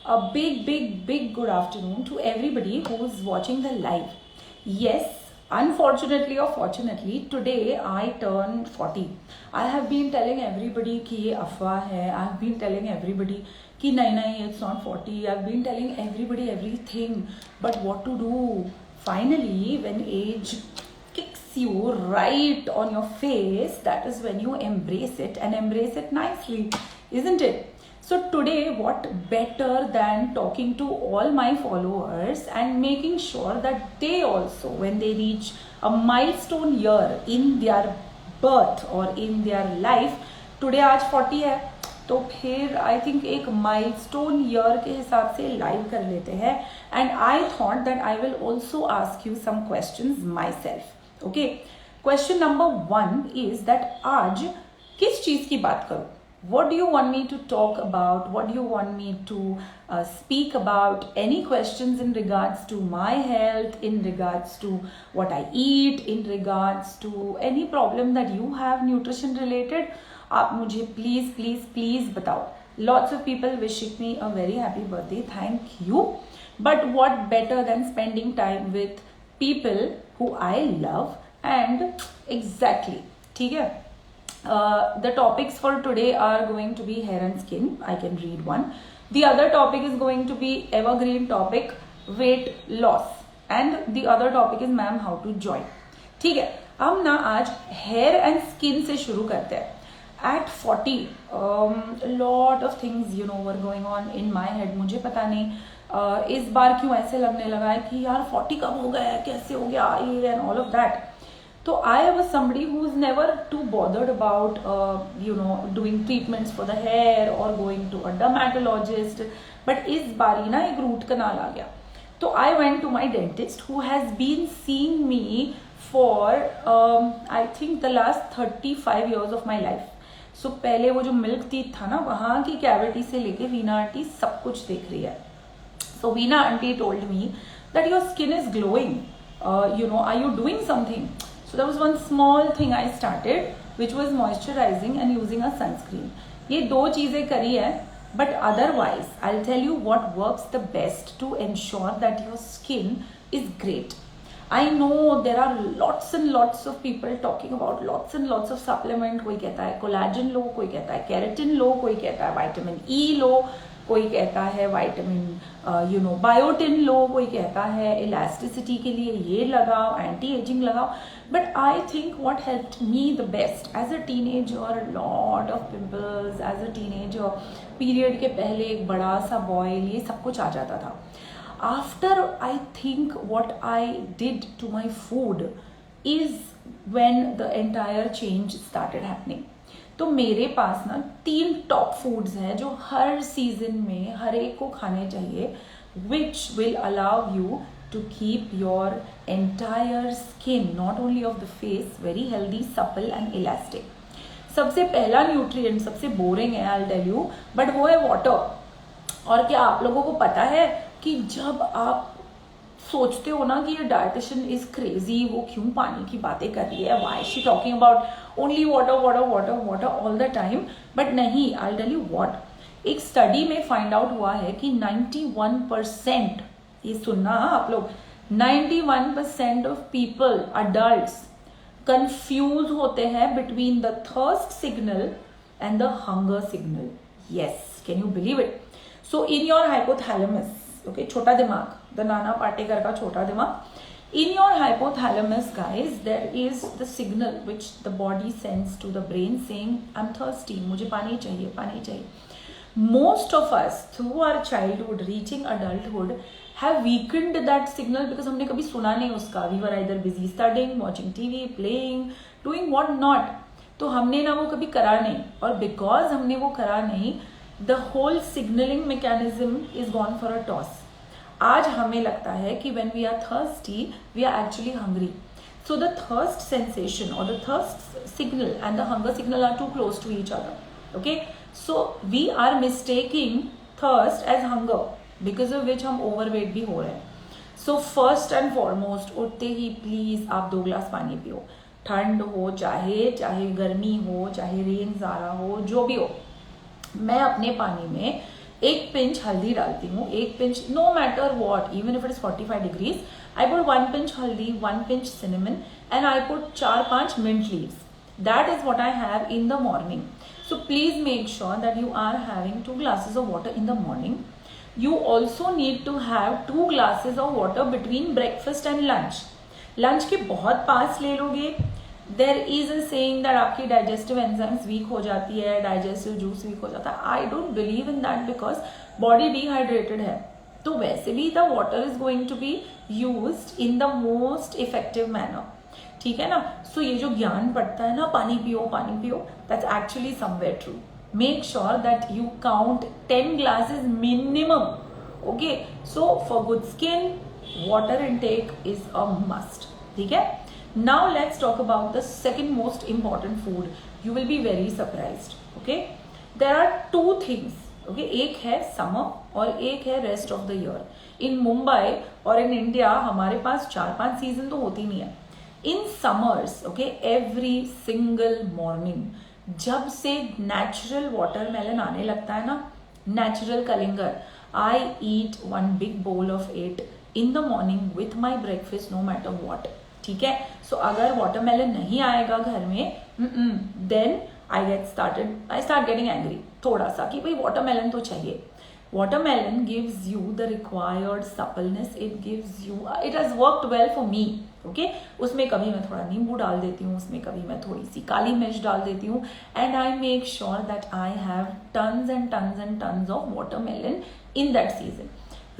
A big good afternoon to everybody who's watching the live. Yes, unfortunately or fortunately, today I turned 40. I have been telling everybody कि ये अफवाह है. I have been telling everybody कि नहीं, it's not 40. I've been telling everybody everything. But what to do? Finally, when age kicks you right on your face, that is when you embrace it and embrace it nicely, isn't it? So today, what better than talking to all my followers and making sure that they also, when they reach a milestone year in their birth or in their life, today आज 40 है, तो फिर I think एक milestone year के हिसाब से live कर लेते हैं. And I thought that I will also ask you some questions myself. Okay, question number 1 is that आज किस चीज की बात करूं? What do you want me to talk about? What do you want me to speak about? Any questions in regards to my health, in regards to what I eat, in regards to any problem that you have nutrition related? आप मुझे please बताओ. Lots of people wishing me a very happy birthday. Thank you. But what better than spending time with people who I love? And exactly, ठीक है. The topics for today are going to be hair and skin. I can read one. The other topic is going to be evergreen topic, weight loss. And the other topic is ma'am how to join. ठीक है, हम ना आज hair and skin से शुरू करते हैं. At 40, lot of things were going on in my head. मुझे पता नहीं इस बार क्यों ऐसे लगने लगा है कि यार 40 कब हो गया है, कैसे हो गया ये and all of that. So I was somebody who is never too bothered about doing treatments for the hair or going to a dermatologist. But इस बारी ना एक root canal आ गया. So I went to my dentist who has been seeing me for I think the last 35 years of my life. So पहले वो जो milk teeth था ना, वहाँ की कैविटी से लेके वीना आंटी सब कुछ देख रही है. So Veena aunty told me that your skin is glowing. Are you doing something? So there was one small thing I started, which was moisturizing and using a sunscreen. ये दो चीजें करी है, but otherwise I'll tell you what works the best to ensure that your skin is great. I know there are lots and lots of people talking about lots and lots of supplement. कोई कहता है collagen लो, कोई कहता है keratin लो, कोई कहता है vitamin E लो, कोई कहता है विटामिन बायोटिन लो, कोई कहता है इलास्टिसिटी के लिए ये लगाओ, एंटी एजिंग लगाओ. But I think what helped me the best as a teenager, lot of pimples as a teenager, period के पहले एक बड़ा सा बॉयल, ये सब कुछ आ जाता था. After I think what I did to my food is when the entire change started happening. तो मेरे पास ना 3 टॉप फूड्स हैं जो हर सीजन में हर एक को खाने चाहिए, which will allow you to keep your entire skin, not only of the face, very healthy, supple and elastic. सबसे पहला न्यूट्रिएंट सबसे बोरिंग है, I'll tell you, बट वो है वाटर. और क्या आप लोगों को पता है कि जब आप सोचते हो ना कि ये डाइटिशियन इज क्रेजी, वो क्यों पानी की बातें कर रही है, why she talking about only water water water water all the time, but नहीं, आई टेल यू व्हाट, एक स्टडी में फाइंड आउट हुआ है कि 91%, ये सुनना आप लोग, 91% ऑफ पीपल, अडल्ट्स, कंफ्यूज होते हैं between the thirst signal and the hunger signal. Yes, can you believe it? So in your hypothalamus, okay, छोटा दिमाग, the नाना पाटेकर का छोटा दिमाग, in your hypothalamus guys, there is the signal which the body sends to the brain saying I'm thirsty, मुझे पानी चाहिए, पानी चाहिए. Most of us through our childhood reaching adulthood have weakened that signal because हमने कभी सुना नहीं उसका. We were either busy studying, watching TV, playing, doing what not. तो हमने ना वो कभी करा नहीं, और because हमने वो करा नहीं, the whole signaling mechanism is gone for a toss. आज हमें लगता है कि when we are thirsty, we are actually hungry. So the thirst sensation or the thirst signal and the hunger signal are too close to each other. Okay? So we are mistaking thirst as hunger, because of which हम overweight भी हो रहे हैं. So first and foremost, उठते ही please आप 2 glass पानी पियो. ठंड हो, चाहे गर्मी हो, चाहे रेन आ रहा हो, जो भी हो. मैं अपने पानी में एक पिंच हल्दी डालती हूँ, एक pinch, no matter what, even if it is 45 degrees, I put 1 pinch हल्दी, 1 pinch cinnamon, and I put 4-5 mint leaves. That is what I have in the morning. So please make sure that you are having 2 glasses of water in the morning. You also need to have 2 glasses of water between breakfast and lunch. Lunch के बहुत पास ले लोगे, there is a saying that आपकी digestive enzymes weak हो जाती है, digestive juice weak हो जाता है. I don't believe in that because body dehydrated है. तो वैसे भी the water is going to be used in the most effective manner. ठीक है ना. सो ये जो ज्ञान पड़ता है ना, पानी पियो, that's actually somewhere true. Make sure that you count 10 glasses minimum. Okay, so for good skin water intake is a must. ठीक है. Now let's talk about the second most important food. You will be very surprised. Okay, there are 2 things. Okay, एक है summer और एक है rest of the year. In Mumbai और in India हमारे पास 4-5 season तो होती नहीं है. In summers, okay, every single morning जब से natural watermelon आने लगता है ना, natural कलिंगर, I eat 1 big bowl of it in the morning with my breakfast, no matter what. ठीक है. सो अगर वाटरमेलन नहीं आएगा घर में, then I start getting angry थोड़ा सा कि भाई वाटरमेलन तो चाहिए. Watermelon gives you the required suppleness. It has worked well for me. Okay, उसमें कभी मैं थोड़ा नींबू डाल देती हूँ, उसमें कभी मैं थोड़ी सी काली मिर्च डाल देती हूँ, and I make sure that I have tons and tons and tons of watermelon in that season.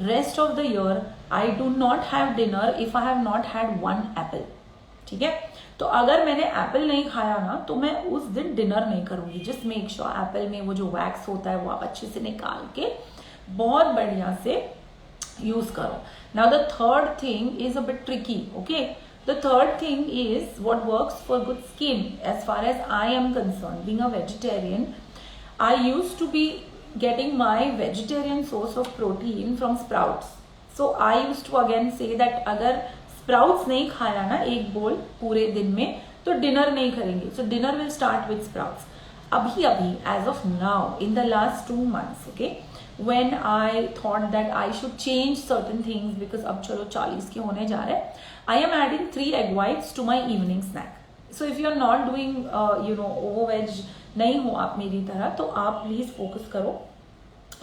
Rest of the year I do not have dinner if I have not had 1 apple. ठीक है. तो अगर मैंने Apple नहीं खाया ना, तो मैं उस दिन डिनर नहीं करूंगी. जस्ट मेक श्योर एप्पल में वो जो वैक्स होता है वो आप अच्छे से निकाल के बहुत बढ़िया से यूज करो. Now the third thing is a bit tricky. Okay, the third thing is what works for good skin as far as I am concern. Being a vegetarian, I used to be getting my vegetarian source of protein from sprouts. So I used to again say that अगर sprouts नहीं खाया ना एक बोल पूरे दिन में, तो डिनर नहीं करेंगे. So dinner will start with sprouts. अभी as of now in the last 2 months, okay, when I thought that I should change certain things because अब चलो 40 के होने जा रहे, I am adding 3 egg whites to my evening snack. So if you are not doing over-veg नहीं हो आप मेरी तरह, तो आप प्लीज फोकस करो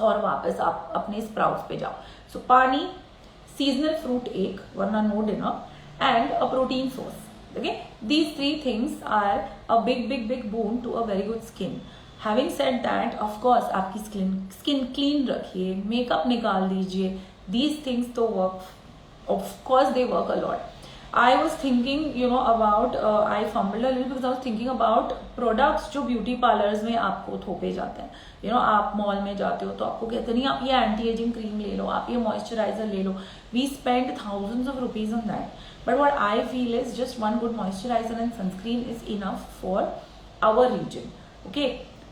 और वापस आप अपने स्प्राउट्स पे जाओ. सो पानी, सीजनल फ्रूट एक, वरना no dinner, and a protein source. Okay, these 3 things are a big boon to a very good skin. Having said that, of course आपकी स्किन क्लीन रखिए, मेकअप निकाल दीजिए. These things do work, of course they work a lot. I was thinking, about, I fumbled a little because I was thinking about products जो beauty parlours में आपको थोपे जाते हैं. आप मॉल में जाते हो तो आपको कहते नहीं, आप ये एंटी एजिंग क्रीम ले लो, आप ये मॉइस्चराइजर ले लो. We spend thousands of rupees on that. But what I feel is just 1 good moisturizer and sunscreen is enough for our region. Okay,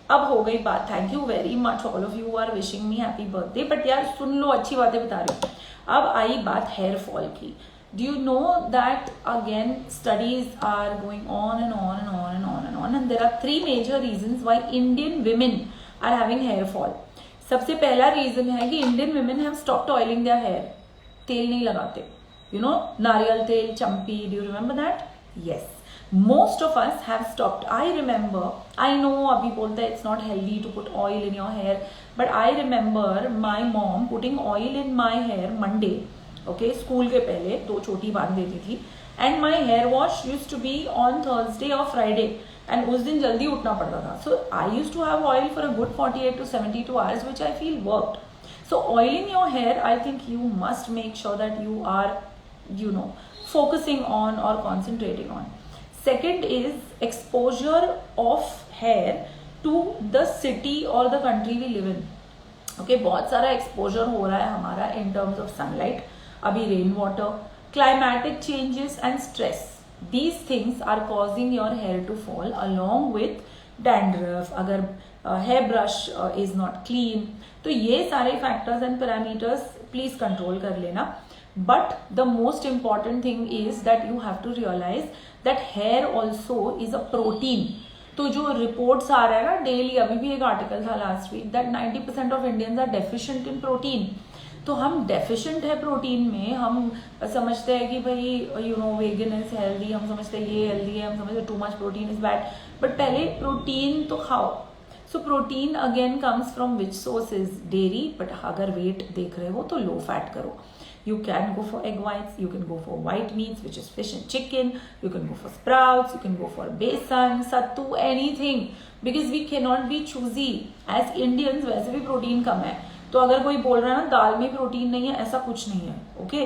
अब हो गई बात. Thank you very much, all of you are wishing me happy birthday. But यार सुन लो, अच्छी बातें बता रही हूँ. अब आई बात हेयर फॉल की. Do you know that again studies are going on and on and on and on and on, and there are 3 major reasons why Indian women are having hair fall. सबसे पहला reason है कि Indian women have stopped oiling their hair. तेल नहीं लगाते. नारियल तेल, champi. Do you remember that? Yes. Most of us have stopped. I remember, I know अभी बोलते हैं it's not healthy to put oil in your hair, but I remember my mom putting oil in my hair Monday. Okay, school के पहले 2 चोटी बांध देती थी. And my hair wash use to be on Thursday और Friday, and उस दिन जल्दी उठना पड़ता था. So I use to have oil for a good 48 to 72 hours, which I feel worked. So oiling your hair, I think you must make sure that you are focusing on or concentrating on. Second is exposure of hair to the city or the country we live in. Okay, बहुत सारा exposure हो रहा है हमारा in terms of sunlight. अभी rain water, climatic changes and stress. These things are causing your hair to fall along with dandruff. अगर hair brush is not clean, तो ये सारे factors and parameters please control कर लेना. But the most important thing is that you have to realize that hair also is a protein. तो जो reports आ रहा है ना डेली, अभी भी एक आर्टिकल था last week that 90% of Indians are deficient in protein. तो हम डेफिशिएंट है प्रोटीन में, हम समझते हैं कि भाई वेगन इज हेल्दी, हम समझते हैं ये हेल्दी है, हम समझते हैं too much protein is bad, but पहले प्रोटीन तो खाओ। So protein again comes from which sources, dairy, but अगर वेट देख रहे हो तो लो फैट करो। You can go for egg whites, you can go for white meats, which is fish and chicken, you can go for sprouts, you can go for besan, sattu, anything, because we cannot be choosy. As Indians वैसे भी protein कम है, तो अगर कोई बोल रहा है ना दाल में प्रोटीन नहीं है, ऐसा कुछ नहीं है, okay?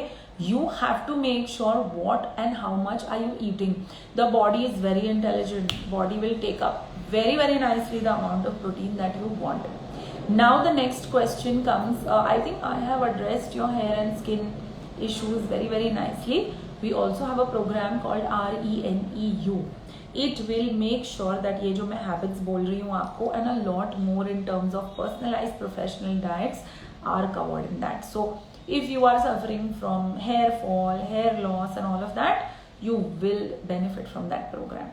You have to make sure what and how much are you eating. The body is very intelligent. Body will take up very, very nicely the amount of protein that you want. Now the next question comes, I think I have addressed your hair and skin issues very, very nicely. We also have a program called RENEU. It will make sure that ये जो मैं habits बोल रही हूँ आपको and a lot more in terms of personalized professional diets are covered in that. So if you are suffering from hair fall, hair loss and all of that, you will benefit from that program.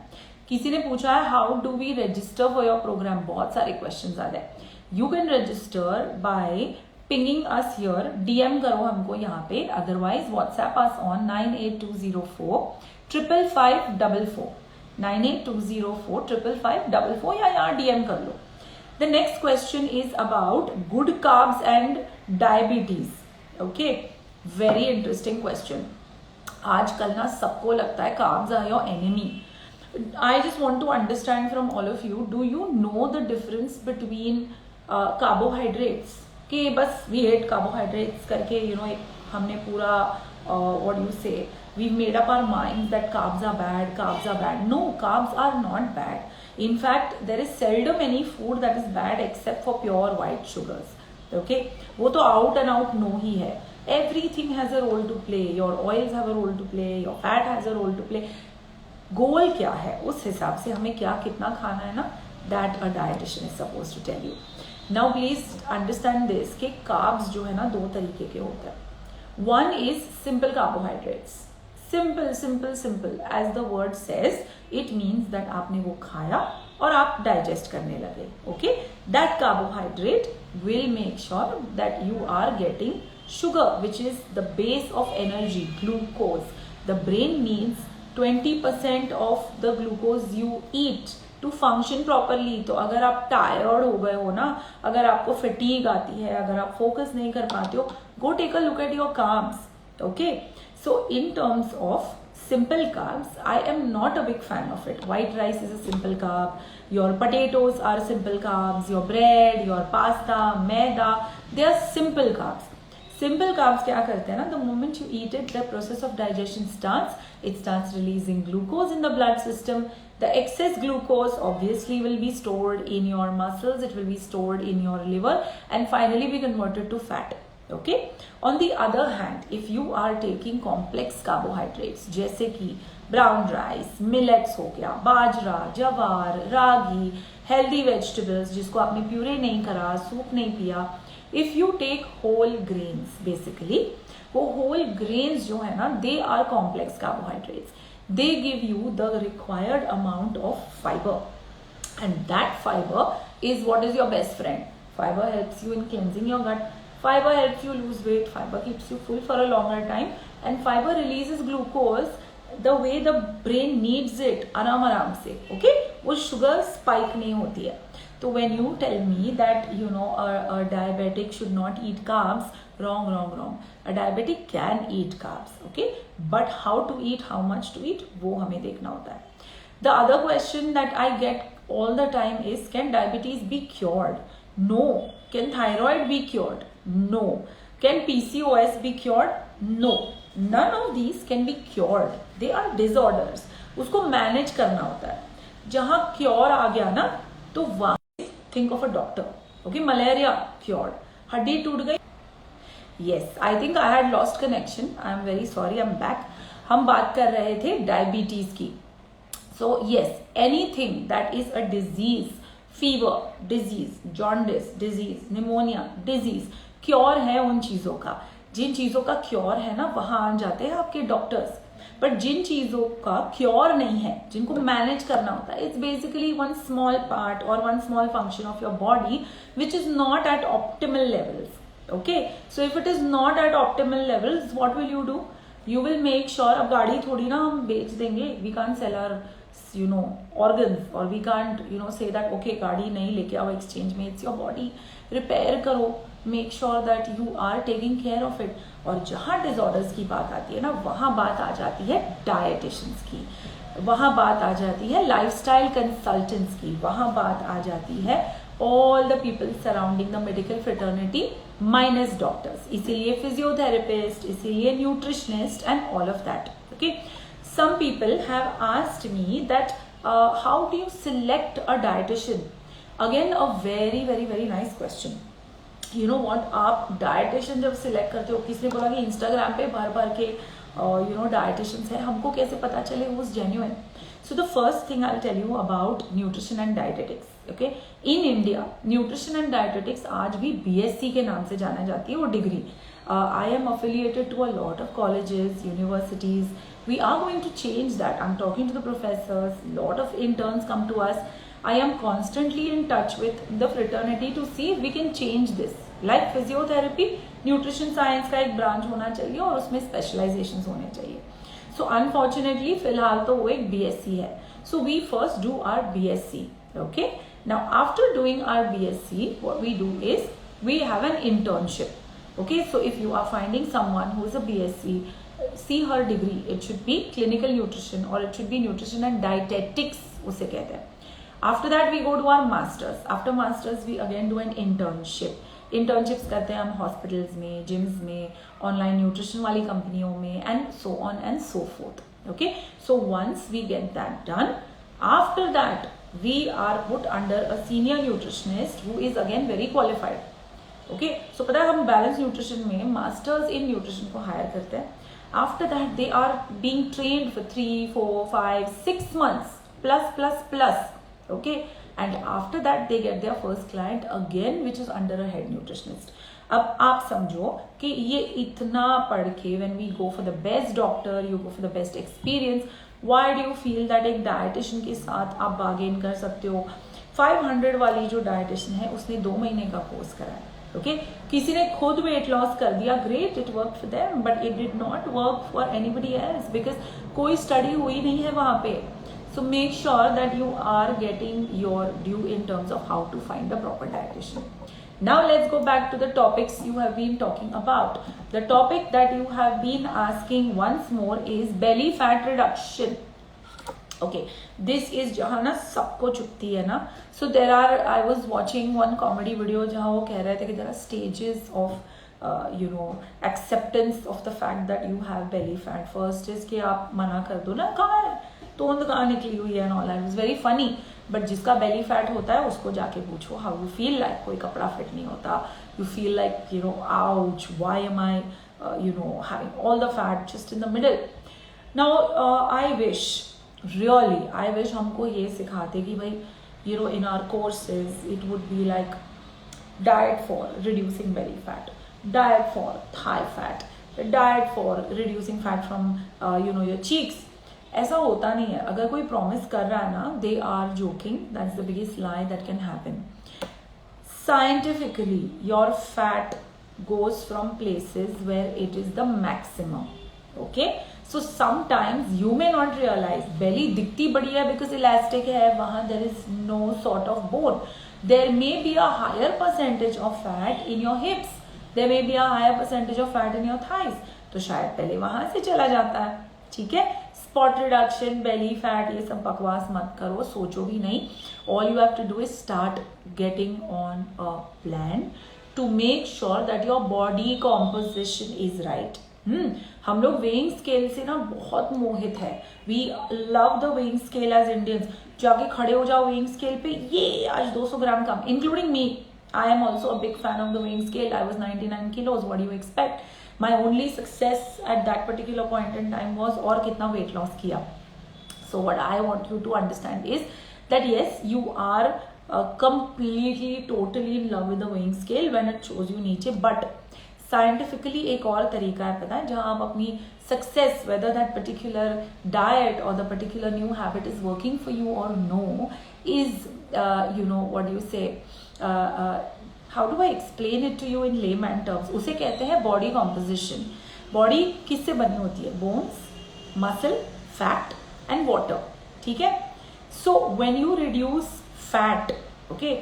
किसी ने पूछा है how do we register for your program? बहुत सारे questions आ रहे हैं. You can register by pinging us here, DM करो हमको यहाँ पे, otherwise WhatsApp us on 98204 55544 98204 55544 या यहाँ DM कर लो. The next question is about good carbs and diabetes. Okay, very interesting question. आजकल ना सबको लगता है carbs are your enemy. I just want to understand from all of you, do you know the difference between carbohydrates कि बस we hate carbohydrates करके एक हमने पूरा what you say we made up our mind that carbs are bad, carbs are bad. No, carbs are not bad. In fact, there is seldom any food that is bad except for pure white sugars. Okay, वो तो out and out no ही है. Everything has a role to play. Your oils have a role to play. Your fat has a role to play. गोल क्या है, उस हिसाब से हमें क्या कितना खाना है ना, that a dietitian is supposed to tell you. Now please understand this कि कार्ब्स जो है ना दो तरीके के होते हैं. One is simple carbohydrates. Simple simple simple as the word says, it means that आपने वो खाया और आप डाइजेस्ट करने लगे. Okay, that carbohydrate will make sure that you are getting sugar, which is the base of energy, glucose. The brain needs 20% of the glucose you eat to function properly. तो अगर आप टायर्ड हो गए हो ना, अगर आपको फटीग आती है, अगर आप फोकस नहीं कर पाते हो, go take a look at your carbs. Okay, so in terms of simple carbs, I am not a big fan of it. White rice is a simple carb. Your potatoes are simple carbs. Your bread, your pasta, maida, they are simple carbs. Simple carbs क्या करते हैं ना, the moment you eat it, the process of digestion starts. It starts releasing glucose in the blood system. The excess glucose obviously will be stored in your muscles. It will be stored in your liver and finally be converted to fat. Okay. On the other hand, if you are taking complex carbohydrates, जैसे कि brown rice, millets हो गया, बाजरा, जवार, रागी, healthy vegetables जिसको आपने puree नहीं करा, soup नहीं पिया, if you take whole grains, basically वो whole grains जो है ना, they are complex carbohydrates. They give you the required amount of fiber, and that fiber is what is your best friend. Fiber helps you in cleansing your gut. Fiber helps you lose weight. Fiber keeps you full for a longer time, and fiber releases glucose the way the brain needs it, आराम से. Okay, वो sugar spike नहीं होती है. So when you tell me that a diabetic should not eat carbs, wrong. A diabetic can eat carbs, okay, but how to eat, how much to eat, वो हमें देखना होता है. The other question that I get all the time is, can diabetes be cured? No. Can thyroid be cured? No. Can PCOS be cured? No. None of these can be cured. They are disorders. उसको manage करना होता है. जहाँ cure आ गया ना, तो वहाँ think of a doctor. Okay, malaria cured. हड्डी टूट गई. Yes, I think I had lost connection. I am very sorry. I'm back. हम बात कर रहे थे डायबिटीज की. So yes, anything that is a disease, fever disease, jaundice disease, pneumonia disease, cure है उन चीजों का. जिन चीजों का क्योर है ना, वहां आ जाते हैं आपके डॉक्टर्स. बट जिन चीज़ों का क्योर नहीं है, जिनको मैनेज करना होता है, it's basically one small part और one small function of your body which is not at optimal levels. Okay, so if it is not at optimal levels, what will you do? You will make sure. अब गाड़ी थोड़ी ना हम बेच देंगे, we can't sell our organs, or we can't say that okay गाड़ी नहीं लेके आओ exchange में. it's your body, रिपेयर करो, make sure that you are taking care of it. और जहाँ डिसऑर्डर्स की बात आती है ना, वहाँ बात आ जाती है डायटिशियंस की, वहाँ बात आ जाती है लाइफस्टाइल कंसल्टेंट्स की, वहाँ बात आ जाती है all the people surrounding the medical fraternity minus doctors. इसीलिए फिजियोथेरेपिस्ट, इसीलिए nutritionist and all of that. Okay, some people have asked me that how do you select a dietitian? Again a very very very nice question. You know what, आप dietitian जब select करते हो, किसने बोला कि Instagram पे भर भर के dietitians है, हमको कैसे पता चले who's genuine? So the first thing I'll tell you about nutrition and dietetics. Okay, in India nutrition and dietetics आज भी BSc के नाम से जाना जाती है वो degree. I am affiliated to a lot of colleges, universities. We are going to change that. I'm talking to the professors. Lot of interns come to us. I am constantly in touch with the fraternity to see if we can change this. Like physiotherapy, nutrition science का एक branch होना चाहिए और उसमें specializations होने चाहिए. So unfortunately फिलहाल तो वो एक BSc है. So we first do our BSc. Okay. Now after doing our BSc, what we do is we have an internship. Okay, so if you are finding someone who is a BSc, see her degree. It should be clinical nutrition or it should be nutrition and dietetics उसे कहते हैं. After that we go to our masters. After masters we again do an internship. Internships करते हैं हम hospitals में, gyms में, online nutrition वाली कंपनियों में and so on and so forth. Okay, so once we get that done, after that we are put under a senior nutritionist who is again very qualified. Okay, so पता है हम balance nutrition में masters in nutrition को hire करते हैं. After that they are being trained for 3, 4, 5, 6 months plus plus plus. Okay, and after that they get their first client again which is under a head nutritionist. अब आप समझो कि ये इतना पढ़ के when we go for the best doctor, you go for the best experience, why do you feel that एक dietitian के साथ आप बार्गेन कर सकते हो? 500 वाली जो डायटिशियन है उसने 2 महीने का कोर्स करा है. ओके, किसी ने खुद वेट लॉस कर दिया, great, it work for them, but it did not work for anybody else because कोई स्टडी हुई नहीं है वहां पे. So make sure that you are getting your due in terms of how to find the proper dietitian. Now let's go back to the topics you have been talking about. The topic that you have been asking once more is belly fat reduction. Okay, this is जहाँ ना सबको चुपती है ना. So there are, I was watching one comedy video जहाँ वो कह रहे थे कि there are stages of acceptance of the fact that you have belly fat. First is कि आप मना कर दो ना, कहाँ है तोंद, कहाँ निकली हुई है, and all that. It was very funny. But जिसका बेली फैट होता है उसको जाके पूछो हाउ यू फील लाइक. कोई कपड़ा फिट नहीं होता, you feel like ouch, why am I having all the fat just in the middle. Now I wish, really I wish हमको ये सिखाते कि भाई in our courses it would be like diet for reducing belly fat, diet for thigh fat, diet for reducing fat from your cheeks. ऐसा होता नहीं है. अगर कोई प्रॉमिस कर रहा है ना, they are joking. That's the biggest lie that can happen. Scientifically your fat goes from places where it is the maximum. Okay, so sometimes you may not realize belly दिखती बड़ी है because elastic है, वहाँ there is no sort of bone. There may be a higher percentage of fat in your hips. There may be a higher percentage of fat in your thighs. तो शायद पहले वहाँ से चला जाता है. ठीक है, स्पॉट रिडक्शन, बेली फैट, ये सब बकवास मत करो, सोचो भी नहीं. All you have to do is start getting on a plan to make sure that your body composition is right. हम लोग वेइंग स्केल से ना बहुत मोहित है. We love the weighing scale as Indians. जाके खड़े हो जाओ वेइंग स्केल पे, ये आज 200 ग्राम कम, including me. I am also a big fan of the weighing scale. I was 99 kilos. What do you expect? My only success at that particular point in time was और कितना weight loss किया. So what I want you to understand is that yes, you are completely, totally in love with the weighing scale when it shows you नीचे, but scientifically एक और तरीका है पता है, जहां आप अपनी success, whether that particular diet और the particular new habit is working for you और no, is you know what you say, how do I explain it to you in layman terms, उसे कहते हैं बॉडी कॉम्पोजिशन. बॉडी किससे बनी होती है? Bones, muscle, fat and water. ठीक है. So when you reduce fat, okay,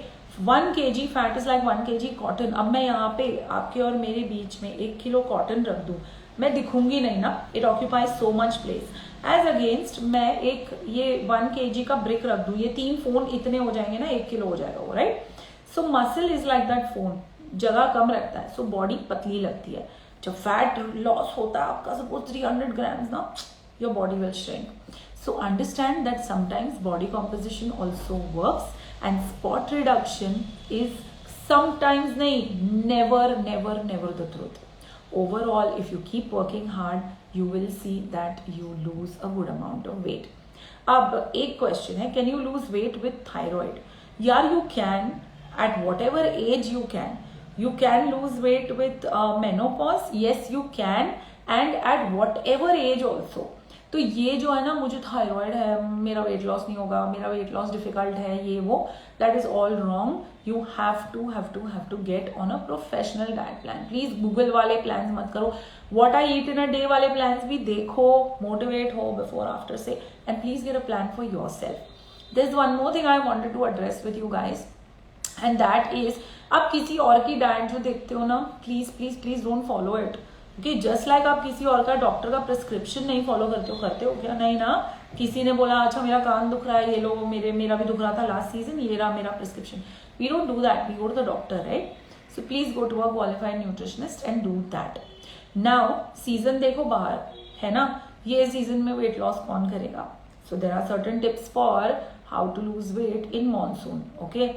1 kg fat is like 1 kg cotton. अब मैं यहाँ पे आपके और मेरे बीच में 1 किलो कॉटन रख दूं, मैं दिखूंगी नहीं ना, it occupies so much place. As against मैं एक ये 1 kg का ब्रिक रख दूं, ये 3 फोन इतने हो जाएंगे ना, 1 किलो हो जाएगा वो, right. So muscle is like that phone, जगह कम रखता है, सो बॉडी पतली लगती है. जब फैट लॉस होता है आपका सपोज 300 grams ना, your body will shrink. So understand that sometimes body composition also works, and spot reduction is sometimes never the truth. Overall, if you keep working hard, you will see that you lose a good amount of weight. अब एक question है, can you lose weight with thyroid? यार you can, at whatever age you can. You can lose weight with menopause, yes you can, and at whatever age also. तो ये जो है ना, मुझे थायराइड है, मेरा वेट लॉस नहीं होगा, मेरा वेट लॉस डिफिकल्ट है, ये वो, that is all wrong. You have to get on a professional diet plan. Please Google वाले प्लान मत करो, what I eat in a day वाले प्लान भी देखो, मोटिवेट हो बिफोर आफ्टर से, and please get a plan for yourself. There is one more thing I wanted to address with you guys, and that is, आप किसी और की diet जो देखते हो ना, please don't follow it. Okay, just like आप किसी और का डॉक्टर का प्रिस्क्रिप्शन नहीं फॉलो करते हो क्या? नहीं ना. किसी ने बोला अच्छा मेरा कान दुख रहा है, ये लो, मेरा भी दुख रहा था लास्ट सीजन, ये रहा मेरा prescription. We don't do that, we go to the doctor, right. So please go to a qualified nutritionist and do that. Now season देखो बाहर है ना, ये सीजन में वेट लॉस कौन करेगा? So there are certain tips for how to lose weight in monsoon. Okay,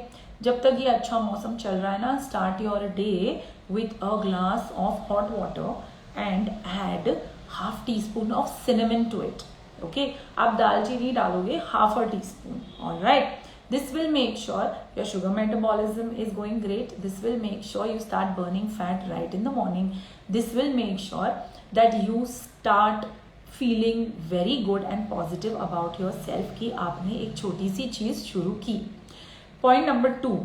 जब तक ये अच्छा मौसम चल रहा है ना, start your day with a glass of hot water and add half teaspoon of cinnamon to it. Okay, आप दालचीनी डालोगे half a teaspoon. All right, this will make sure your sugar metabolism is going great. This will make sure you start burning fat right in the morning. This will make sure that you start feeling very good and positive about yourself कि आपने एक छोटी सी चीज शुरू की. Point number 2,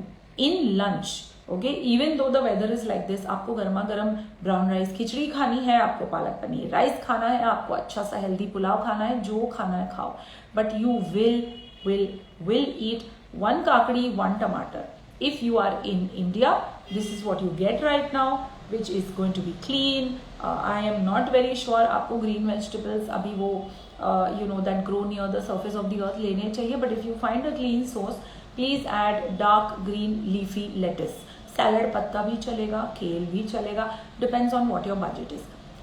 in lunch. Okay, even though the weather is like this, आपको गर्मा गर्म ब्राउन राइस खिचड़ी खानी है, आपको पालक पनीर राइस खाना है, आपको अच्छा सा हेल्दी पुलाव खाना है, जो खाना है खाओ, बट यू will eat 1 काकड़ी 1 टमाटर. If you are in India, this is what you get right now, which is going to be clean. I am not very sure आपको ग्रीन वेजिटेबल्स अभी वो you know that grow near the surface of the earth लेने चाहिए, but if you find a clean source, please add dark green leafy lettuce. Salad पत्ता भी चलेगा, केल भी चलेगा, depends on what your budget is.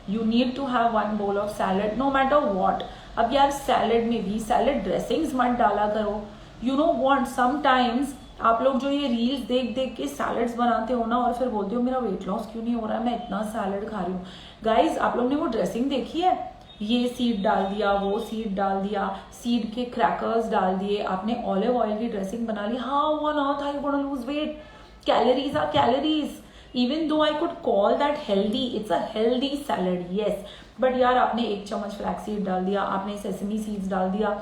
You need to have 1 bowl of salad no matter what. अब यार सैलड में भी सैलड ड्रेसिंग्स मत डाला करो. यू नो व्हाट, समटाइम्स आप लोग जो ये रील्स देख के सैलड्स बनाते हो ना, और फिर बोलते हो मेरा वेट लॉस क्यों नहीं हो रहा है, मैं इतना सैलड खा रही हूँ. गाइज, आप लोग ने वो ड्रेसिंग देखी है? ये सीड डाल दिया, वो सीड डाल दिया, सीड के क्रैकर्स डाल दिए, आपने ऑलिव ऑयल की ड्रेसिंग बना ली. How on earth are you gonna lose weight? Calories are calories. Even though I could call that healthy, it's a healthy salad, yes. But यार आपने 1 चम्मच फ्लैक्स सीड डाल दिया, आपने सेसमी सीड्स डाल दिया,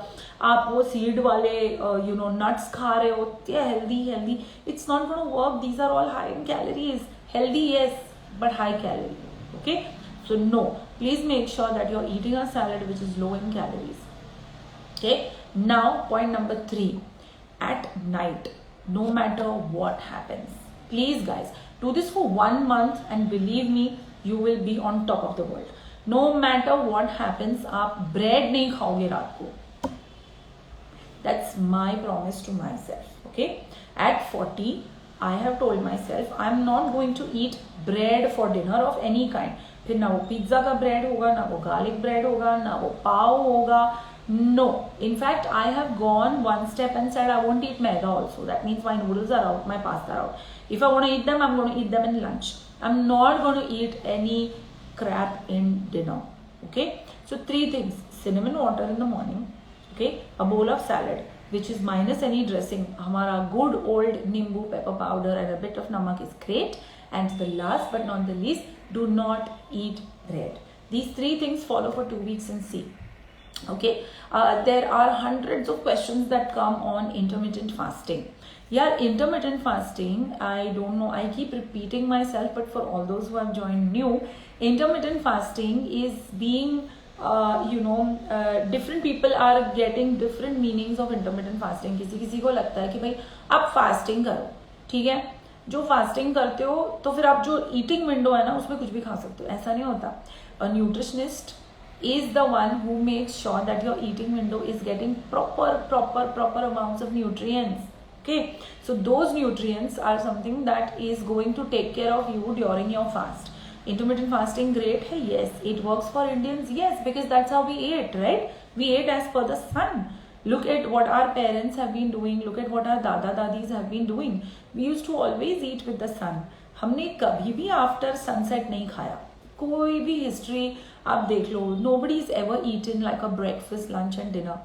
आप वो सीड वाले यू नो नट्स खा रहे हो, healthy. It's not gonna work. These are all high in calories. Healthy yes, but high calorie. Okay, so no, please make sure that you're eating a salad which is low in calories. Okay, now point number 3, at night, no matter what happens, please guys, do this for 1 month and believe me, you will be on top of the world. No matter what happens, आप bread नहीं खाओगे रात को. That's my promise to myself. Okay, at 40, I have told myself I'm not going to eat bread for dinner of any kind. फिर ना वो pizza का bread होगा, ना वो गार्लिक ब्रेड होगा, ना वो पाव होगा. No, in fact, I have gone 1 step and said I won't eat maida also. That means my noodles are out, my pasta are out. If I want to eat them, I'm going to eat them in lunch. I'm not going to eat any crap in dinner. Okay? So 3 things. Cinnamon water in the morning. Okay? A bowl of salad, which is minus any dressing. Hamara good old nimbu pepper powder and a bit of namak is great. And the last but not the least, do not eat bread. These 3 things follow for 2 weeks and see. Okay, there are hundreds of questions that come on intermittent fasting. Yeah, intermittent fasting, I don't know, I keep repeating myself, but for all those who have joined new, intermittent fasting is being different people are getting different meanings of intermittent fasting. किसी को लगता है कि भाई आप fasting करो, ठीक है, जो फास्टिंग करते हो तो फिर आप जो ईटिंग विंडो है ना उसमें कुछ भी खा सकते हो. ऐसा नहीं होता. A nutritionist is the one who makes sure that your eating window is getting proper amounts of nutrients. Okay, so those nutrients are something that is going to take care of you during your fast. Intermittent fasting great hai? Yes. It works for Indians? Yes, because that's how we ate, right? We ate as per the sun. Look at what our parents have been doing. Look at what our dada dadis have been doing. We used to always eat with the sun. हमने कभी भी after sunset नहीं खाया. कोई भी history आप देख लो, nobody is ever eaten like a breakfast, lunch and dinner.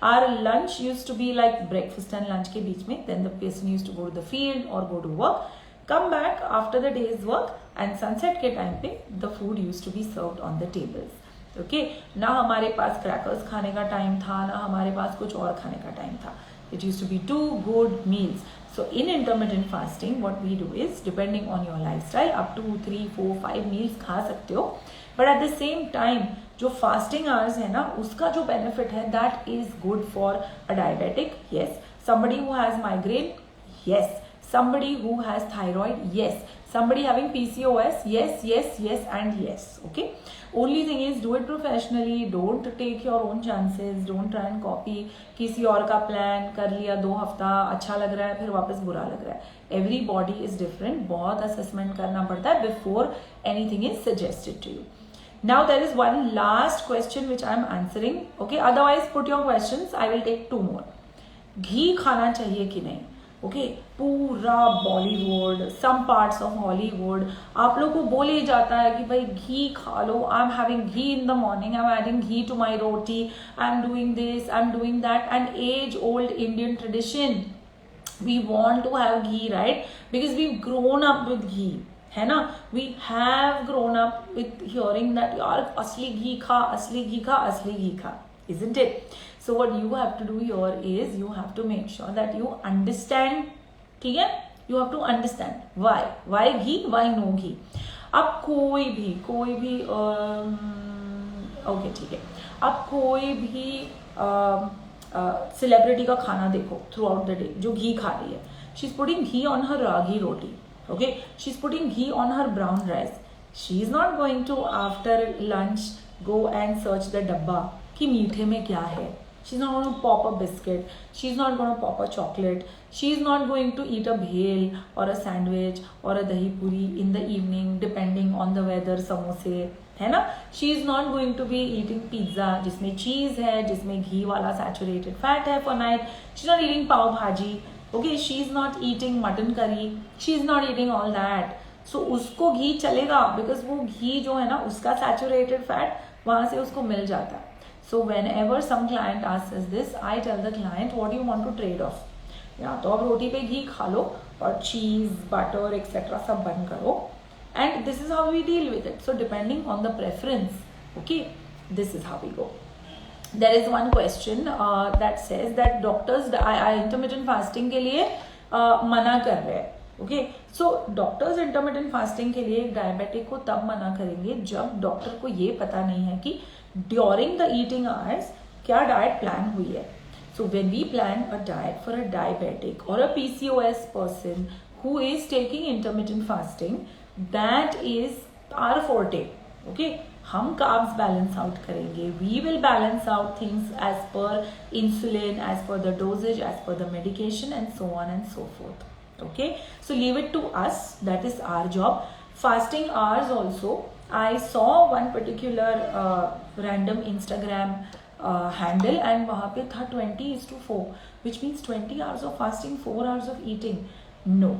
Our lunch used to be like breakfast and lunch के बीच में. Then the person used to go to the field or go to work, come back after the day's work, and sunset के time पे the food used to be served on the tables. Okay, ना हमारे पास crackers खाने का time था, ना हमारे पास कुछ और खाने का टाइम था. It used to be 2 good meals. So in intermittent fasting, what we do is, depending on your lifestyle, up to 3, 4, 5 meals खा सकते हो. But at the same time, जो fasting hours है ना, उसका जो benefit है, that is good for a diabetic. Yes. Somebody who has migraine. Yes. Somebody who has thyroid. Yes. Somebody having PCOS. Yes, yes, yes, and yes. Okay. Only thing is, do it professionally. Don't take your own chances. Don't try and copy किसी और का plan. कर लिया 2 हफ्ता, अच्छा लग रहा है, फिर वापस बुरा लग रहा है. Every body is different. बहुत assessment करना पड़ता है before anything is suggested to you. Now there is one last question which I am answering. Okay. Otherwise, put your questions. I will take 2 more. घी खाना चाहिए कि नहीं? ओके, पूरा Bollywood, some parts of Hollywood आप लोग को बोल ही जाता है कि भाई घी खा लो. I am having ghee in the morning, I am adding ghee to my roti, I am doing this, I am doing that. And as old Indian tradition, we want to have ghee, right? Because we grown up with ghee, है ना? We have grown up with hearing that यार असली घी खा, असली घी खा, असली घी खा, isn't it? So what you have to do here is you have to make sure that you understand, ठीक है? You have to understand why ghee, why no ghee. अब कोई भी ओके ठीक है, अब कोई भी सेलिब्रिटी का खाना देखो थ्रू आउट द डे जो घी खा रही है. She is putting ghee on her ragi roti. Okay, she is putting ghee on her brown rice. She is not going to after lunch go and search the डब्बा कि मीठे में क्या है. She's not going to pop a biscuit. She's not going to pop a chocolate. She's not going to eat a bhel or a sandwich or a dahi puri in the evening, depending on the weather. समोसे, है ना? She is not going to be eating pizza जिसमें cheese है, जिसमें घी वाला saturated fat है for night. She's not eating pav bhaji. Okay, she is not eating mutton curry. She is not eating all that. So उसको घी चलेगा because वो घी जो है ना उसका saturated fat वहाँ से उसको मिल जाता है. So whenever some client asks us this, I tell the client, what do you want to trade off? या तो आप रोटी पे घी खा लो और cheese, butter, etc. सब बंद करो. And this is how we deal with it. So depending on the preference, okay, this is how we go. There is one question that says that doctors intermittent fasting के लिए मना कर रहे हैं. Okay, so doctors intermittent fasting के लिए diabetic को तब मना करेंगे जब डॉक्टर को ये पता नहीं है कि ड्यूरिंग द ईटिंग आवर्स क्या डाइट प्लान हुई है. So when we plan a diet for a diabetic और a PCOS person who is taking intermittent fasting, that is our forte. Okay, हम कार्ब्स बैलेंस आउट करेंगे. We will balance out things as per insulin, as per the dosages, as per the medication and so on and so forth. Okay, so leave it to us. That is our job. Fasting hours also. I saw one particular random Instagram handle and वहाँ पे था 20:4, which means 20 hours of fasting, 4 hours of eating. No,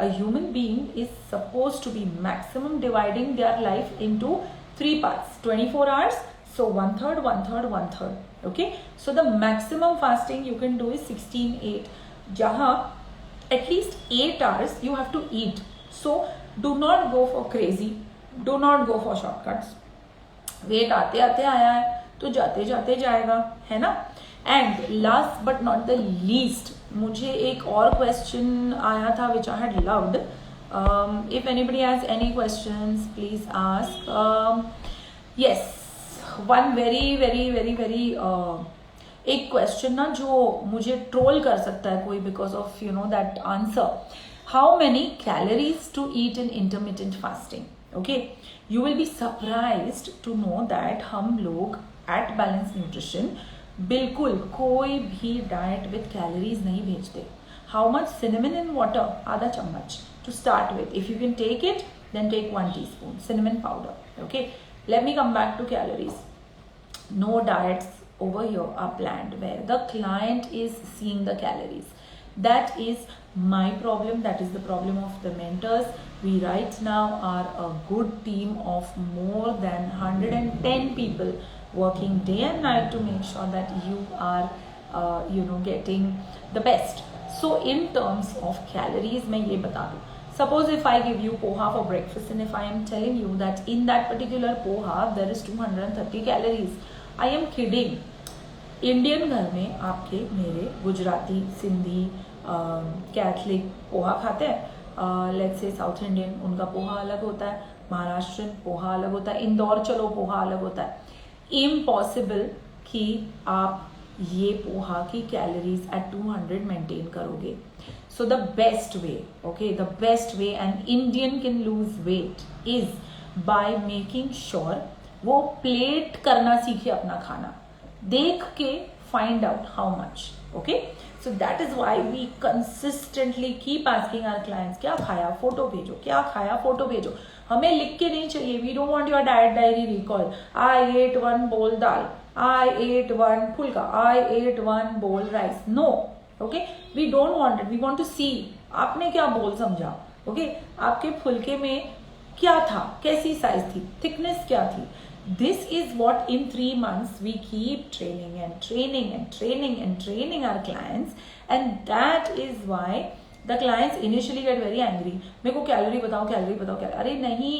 a human being is supposed to be maximum dividing their life into 3 parts. 24 hours, so 1/3, 1/3, 1/3. Okay, so the maximum fasting you can do is 16/8. जहाँ at least 8 hours you have to eat. So do not go for crazy, do not go for shortcuts. Weight आते आते आया है तो जाते जाते जाएगा, है ना. And last but not the least, मुझे एक और क्वेश्चन आया था which I had loved. If anybody has any questions please ask. Yes, one very very very very एक क्वेश्चन ना जो मुझे ट्रोल कर सकता है कोई because of you know that answer. How many calories to eat in intermittent fasting. Okay, you will be surprised to know that हम लोग एट बैलेंस न्यूट्रिशन बिल्कुल कोई भी डाइट विथ कैलोरीज नहीं भेजते. How much? Cinnamon in water, आधा चम्मच to start with. If you can take it then take 1 teaspoon cinnamon powder. Okay, let me come back to calories. No diets over here are planned where the client is seeing the calories. That is my problem. That is the problem of the mentors. We right now are a good team of more than 110 people working day and night to make sure that you are getting the best. So in terms of calories, मैं ये बता दूँ. Suppose if I give you poha for breakfast and if I am telling you that in that particular poha there is 230 calories, I am kidding. Indian घर में आपके मेरे Gujarati, Sindhi, Catholic poha खाते हैं. लेट्स से साउथ इंडियन, उनका पोहा अलग होता है. महाराष्ट्रन पोहा अलग होता है. इंदौर चलो पोहा अलग होता है. इम्पॉसिबल कि आप ये पोहा की कैलोरीज एट 200 मेंटेन करोगे. So the best way, okay, the best way and Indian can lose weight is by making sure वो प्लेट करना सीखे अपना खाना, देख के find out how much. Okay, so that is why we consistently keep asking our clients क्या खाया photo भेजो, क्या खाया फोटो भेजो. हमें लिख के नहीं चाहिए. We don't want your diet diary recall. I ate 1 bowl dal, I ate 1 phulka, I ate 1 bowl rice. No, okay, we don't want it. We want to see आपने क्या बोल समझा. ओके, आपके फुल्के में क्या था, कैसी साइज थी, थिकनेस क्या थी. This is what in 3 months we keep training and training and training and training our clients, and that is why the clients initially get very angry. मेरे को कैलोरी बताओ, कैलोरी बताओ, कैलोरी. अरे नहीं,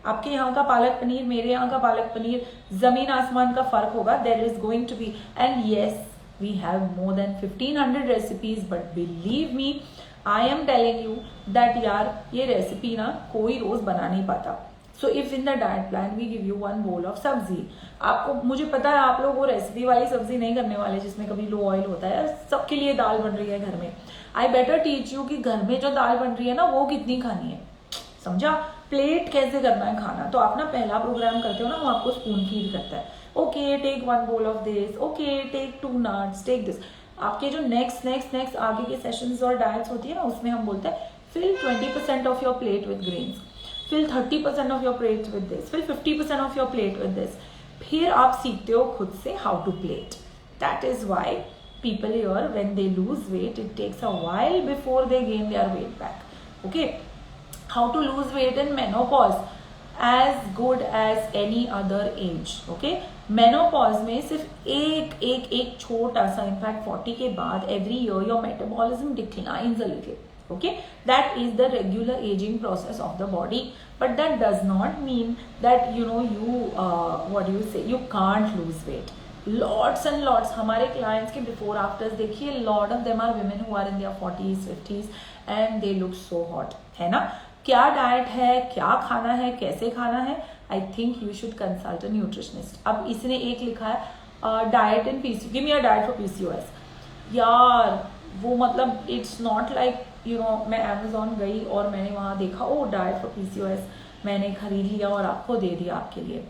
आपके यहाँ का पालक पनीर, मेरे यहाँ का पालक पनीर, जमीन आसमान का फर्क होगा. There is going to be, and yes, we have more than 1500 recipes, but believe me, I am telling you that यार ये रेसिपी ना कोई रोज बना नहीं पाता. So if in the diet plan we give you 1 bowl of sabzi, आपको, मुझे पता है आप लोग वो रेसिपी वाली सब्जी नहीं करने वाले जिसमें कभी लो ऑयल होता है. सबके लिए दाल बन रही है घर में. आई बेटर टीच यू कि घर में जो दाल बन रही है ना वो कितनी खानी है. समझा? प्लेट कैसे करना है खाना. तो आप ना पहला प्रोग्राम करते हो ना, वो आपको स्पून फीड करता है. Okay, take 1 bowl of this, okay take 2 nuts, take this. आपके जो नेक्स्ट आगे के सेशंस और डाइट्स होती है ना, उसमें हम बोलते हैं fill 20% of your plate with grains, fill 30% of your plate with this, fill 50% of your plate with this. फिर आप सीखते हो खुद से how to plate. That is why people here, when they lose weight, it takes a while before they gain their weight back. Okay, how to lose weight in menopause? As good as any other age. Okay, menopause में सिर्फ एक छोटा सा, in fact 40 के बाद every year your metabolism declines a little. Okay, that is the regular aging process of the body, but that does not mean that you can't lose weight. Lots and lots हमारे clients के before afters देखिए, lot of them are women who are in their 40s 50s and they look so hot, है ना. क्या diet है, क्या खाना है, कैसे खाना है, आई think you should consult a nutritionist. अब इसने एक लिखा है diet in PCOS, give me a diet for PCOS. यार वो मतलब इट्स नॉट लाइक मैं अमेजोन गई और मैंने वहाँ देखा ओ डाइट फॉर पीसीओएस, मैंने खरीद लिया और आपको दे दिया आपके लिए.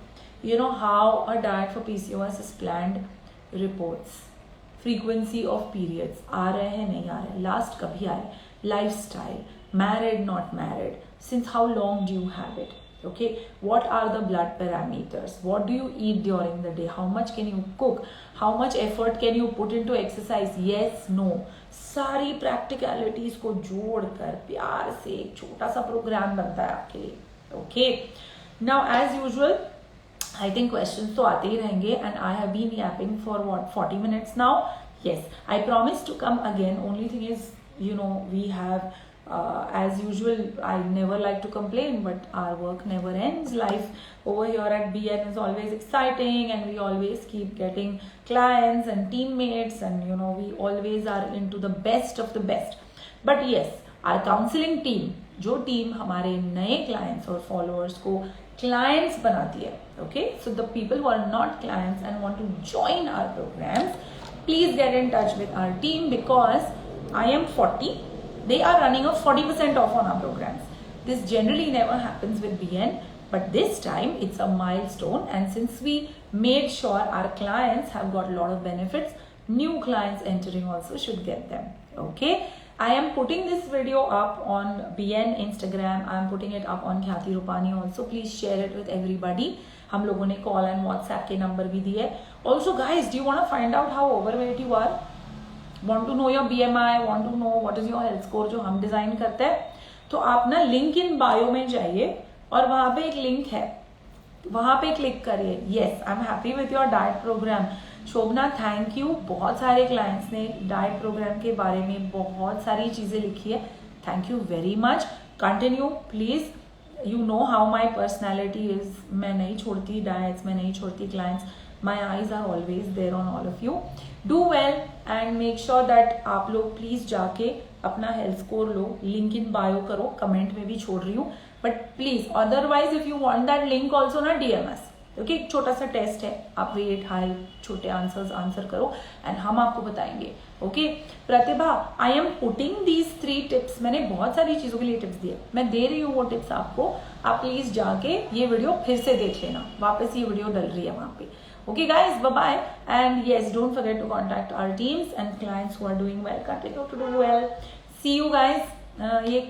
You know how a diet for PCOS is planned? Reports, frequency of periods, आ रहे हैं नहीं आ रहे, last कभी आए, lifestyle, married not married, since how long do you have it? Okay, what are the blood parameters? What do you eat during the day? How much can you cook? How much effort can you put into exercise? Yes, no. सारी practicalities को जोड़कर प्यार से एक छोटा सा programme बनता है आपके लिए. Okay, now as usual, I think questions तो आते ही रहेंगे and I have been yapping for 40 minutes now. Yes, I promise to come again. Only thing is, we have as usual, I never like to complain, but our work never ends. Life over here at BN is always exciting, and we always keep getting clients and teammates, and you know, we always are into the best of the best. But yes, our counseling team, जो team हमारे नए clients और followers को clients बनाती है, okay? So the people who are not clients and want to join our programs, please get in touch with our team, because I am 40. They are running a 40% off on our programs. This generally never happens with BN, but this time it's a milestone, and since we made sure our clients have got a lot of benefits, new clients entering also should get them. Okay, I am putting this video up on BN Instagram. I am putting it up on Khyati Rupani also. Please share it with everybody. हम लोगों ने call and WhatsApp के number भी दिए. Also guys, do you want to find out how overweight you are, want to know your BMI, want to know what is your health score जो हम design करते हैं, तो आप ना लिंक इन बायो में जाइए और वहां पे एक लिंक है, वहां पे क्लिक करिए. Yes, I am happy with your diet program. Shobhana, thank you. बहुत सारे क्लाइंट्स ने डाइट प्रोग्राम के बारे में बहुत सारी चीजें लिखी है. Thank you very much. Continue please. You know how my personality is. मैं नहीं छोड़ती diets, मैं नहीं छोड़ती clients. My eyes are always there on all of you. Do well and make sure that आप लोग please जाके अपना health score low. Link in bio करो, comment में भी छोड़ रही हूँ. But please, otherwise if you want that link also ना DM us. ओके, छोटा सा टेस्ट है, आप वेट हाइट छोटे आंसर्स आंसर करो एंड हम आपको बताएंगे. Okay Pratibha, I am putting these 3 tips. मैंने बहुत सारी चीजों के लिए टिप्स दिए, मैं दे रही हूँ वो टिप्स आपको. आप प्लीज जाके ये वीडियो फिर से देख लेना, वापस ये वीडियो डल रही है वहां पे. Okay guys, bye bye, and yes, don't forget to contact our teams and clients who are doing well, continue to do well. See you guys. ये